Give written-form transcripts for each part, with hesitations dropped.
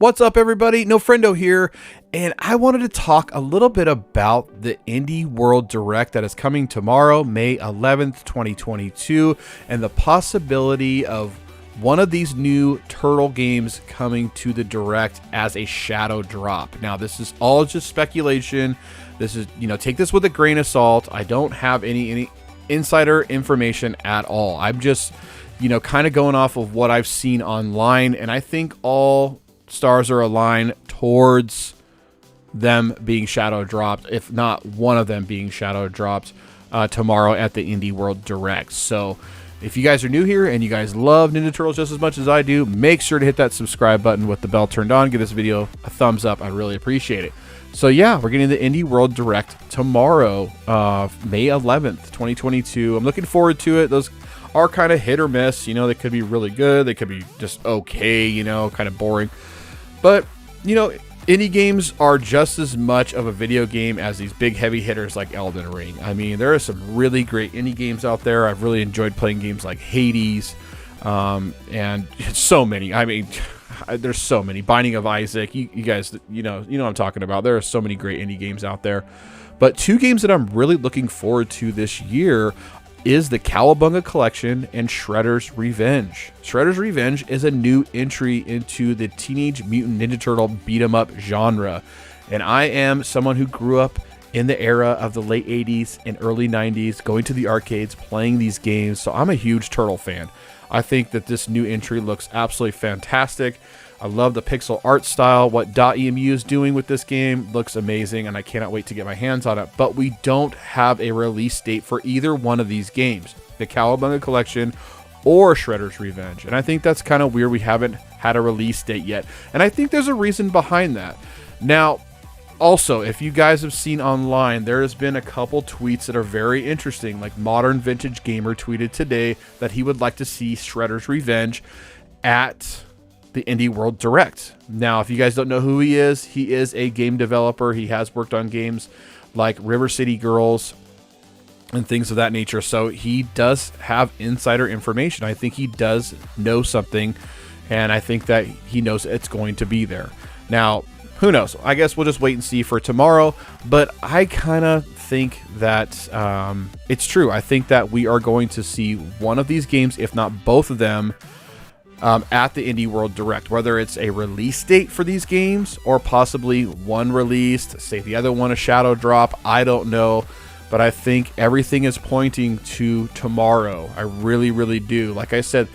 What's up, everybody? No Friendo here, and I wanted to talk a little bit about the Indie World Direct that is coming tomorrow, May 11th, 2022, and the possibility of one of these new Turtle games coming to the Direct as a shadow drop. Now, this is all just speculation. This is, take this with a grain of salt. I don't have any insider information at all. I'm just, kind of going off of what I've seen online, and I think all stars are aligned towards them being shadow dropped, if not one of them being shadow dropped tomorrow at the Indie World Direct. So if you guys are new here and you guys love Ninja Turtles just as much as I do, make sure to hit that subscribe button with the bell turned on. Give this video a thumbs up. I really appreciate it. So yeah, we're getting the Indie World Direct tomorrow, May 11th, 2022. I'm looking forward to it. Those are kind of hit or miss. They could be really good. They could be just okay, kind of boring. But, indie games are just as much of a video game as these big heavy hitters like Elden Ring. I mean, there are some really great indie games out there. I've really enjoyed playing games like Hades, and so many. I mean, there's so many. Binding of Isaac, you guys, you know what I'm talking about. There are so many great indie games out there. But two games that I'm really looking forward to this year is the Cowabunga Collection and Shredder's Revenge. Shredder's Revenge is a new entry into the Teenage Mutant Ninja Turtle beat-em-up genre. And I am someone who grew up in the era of the late 80s and early 90s, going to the arcades, playing these games. So I'm a huge Turtle fan. I think that this new entry looks absolutely fantastic. I love the pixel art style. What .emu is doing with this game looks amazing, and I cannot wait to get my hands on it. But we don't have a release date for either one of these games, the Cowabunga Collection or Shredder's Revenge. And I think that's kind of weird. We haven't had a release date yet. And I think there's a reason behind that. Now, also, if you guys have seen online, there has been a couple tweets that are very interesting. Like Modern Vintage Gamer tweeted today that he would like to see Shredder's Revenge at the Indie World Direct. Now, if you guys don't know who he is a game developer. He has worked on games like River City Girls and things of that nature. So he does have insider information. I think he does know something, and I think that he knows it's going to be there. Now, who knows? I guess we'll just wait and see for tomorrow. But I kind of think that it's true. I think that we are going to see one of these games, if not both of them, at the Indie World Direct, whether it's a release date for these games or possibly one released, say the other one a shadow drop. I don't know, but I think everything is pointing to tomorrow. I really, really do. Like I said,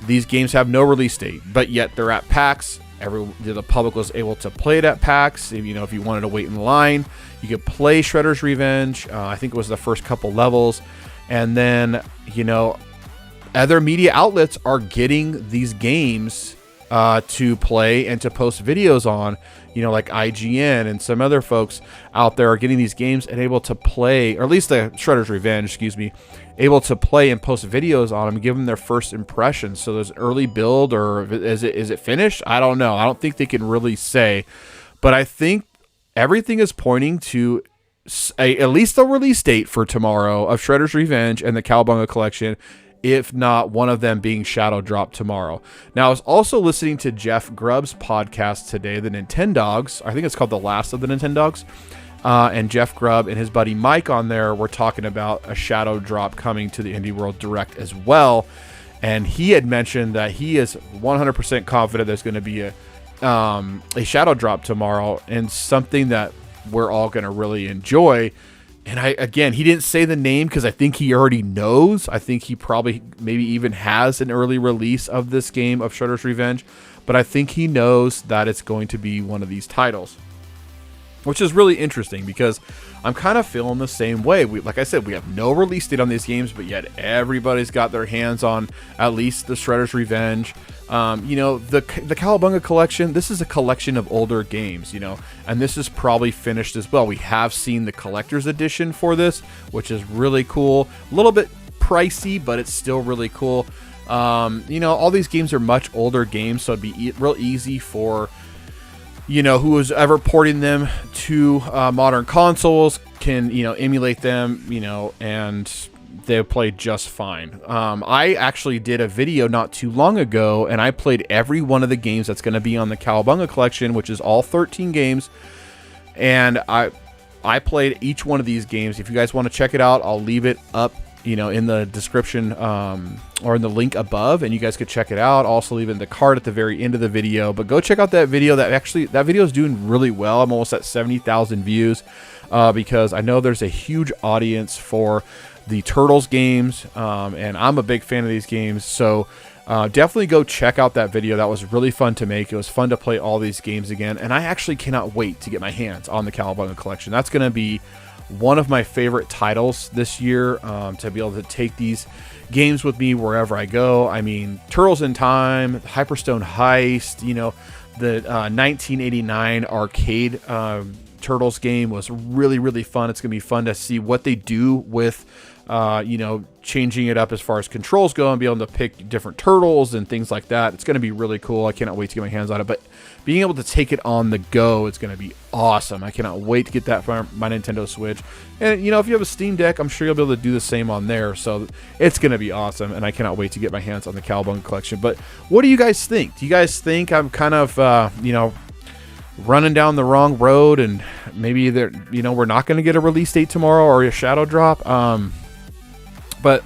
these games have no release date, but yet they're at PAX. The public was able to play it at PAX. If you wanted to wait in line, you could play Shredder's Revenge. I think it was the first couple levels, and then other media outlets are getting these games to play and to post videos on, like IGN and some other folks out there are getting these games and able to play, or at least the Shredder's Revenge, able to play and post videos on them and give them their first impressions. So there's early build, or is it finished? I don't know. I don't think they can really say, but I think everything is pointing to at least a release date for tomorrow of Shredder's Revenge and the Cowabunga Collection, if not one of them being shadow dropped tomorrow. Now, I was also listening to Jeff Grubb's podcast today, the Nintendogs. I think it's called The Last of the Nintendogs. And Jeff Grubb and his buddy Mike on there were talking about a shadow drop coming to the Indie World Direct as well. And he had mentioned that he is 100% confident there's going to be a shadow drop tomorrow, and something that we're all going to really enjoy. And he didn't say the name because I think he already knows. I think he probably maybe even has an early release of this game of Shredder's Revenge. But I think he knows that it's going to be one of these titles, which is really interesting because I'm kind of feeling the same way. Like I said, we have no release date on these games, but yet everybody's got their hands on at least the Shredder's Revenge. The Cowabunga Collection, this is a collection of older games, and this is probably finished as well. We have seen the collector's edition for this, which is really cool. A little bit pricey, but it's still really cool. All these games are much older games, so it'd be real easy for who was ever porting them to modern consoles can, emulate them, and they play just fine. I actually did a video not too long ago, and I played every one of the games that's going to be on the Cowabunga Collection, which is all 13 games. And I played each one of these games. If you guys want to check it out, I'll leave it up, you know, in the description or in the link above, and you guys could check it out. I'll also leave it in the card at the very end of the video. But go check out that video. That video is doing really well. I'm almost at 70,000 views because I know there's a huge audience for the Turtles games, and I'm a big fan of these games. So definitely go check out that video. That was really fun to make. It was fun to play all these games again, and I actually cannot wait to get my hands on the Cowabunga Collection. That's going to be one of my favorite titles this year, to be able to take these games with me wherever I go. I mean, Turtles in Time, Hyperstone Heist, you know, the 1989 arcade Turtles game was really, really fun. It's going to be fun to see what they do with, you know, changing it up as far as controls go and be able to pick different turtles and things like that. It's going to be really cool. I cannot wait to get my hands on it. But being able to take it on the go, it's going to be awesome. I cannot wait to get that for my Nintendo Switch. And, you know, if you have a Steam Deck, I'm sure you'll be able to do the same on there. So it's going to be awesome. And I cannot wait to get my hands on the Cowabunga Collection. But what do you guys think? Do you guys think I'm kind of, you know, running down the wrong road, and maybe there, you know, we're not going to get a release date tomorrow or a shadow drop? But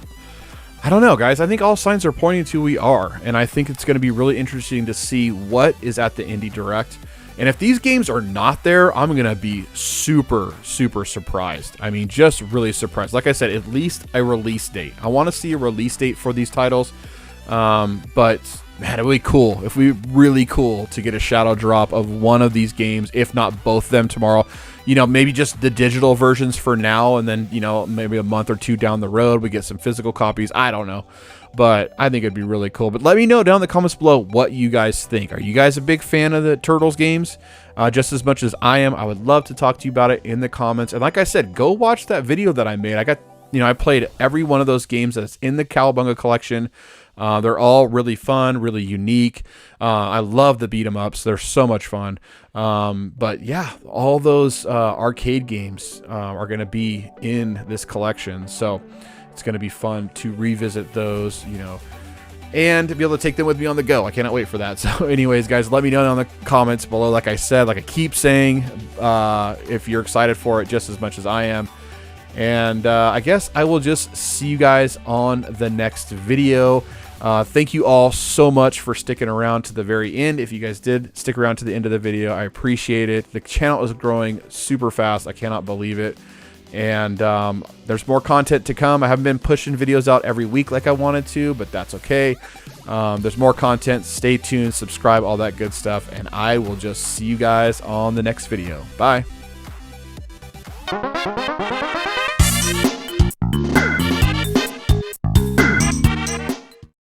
I don't know, guys. I think all signs are pointing to we are, and I think it's going to be really interesting to see what is at the Indie Direct. And if these games are not there, I'm going to be super, super surprised. I mean, just really surprised. Like I said, at least a release date. I want to see a release date for these titles. But man, it would be cool. If we really cool to get a shadow drop of one of these games, if not both of them tomorrow. You know, maybe just the digital versions for now, and then, you know, maybe a month or two down the road, we get some physical copies. I don't know. But I think it'd be really cool. But let me know down in the comments below what you guys think. Are you guys a big fan of the Turtles games? Just as much as I am. I would love to talk to you about it in the comments. And like I said, go watch that video that I made. I played every one of those games that's in the Cowabunga Collection. They're all really fun, really unique. I love the beat 'em ups. They're so much fun. But yeah, all those arcade games are going to be in this collection. So it's going to be fun to revisit those, you know, and to be able to take them with me on the go. I cannot wait for that. So anyways, guys, let me know down in the comments below. Like I said, like I keep saying, if you're excited for it just as much as I am. And I guess I will just see you guys on the next video. Thank you all so much for sticking around to the very end. If you guys did stick around to the end of the video, I appreciate it. The channel is growing super fast. I cannot believe it. And there's more content to come. I haven't been pushing videos out every week like I wanted to, but that's okay. There's more content. Stay tuned, subscribe, all that good stuff. And I will just see you guys on the next video. Bye.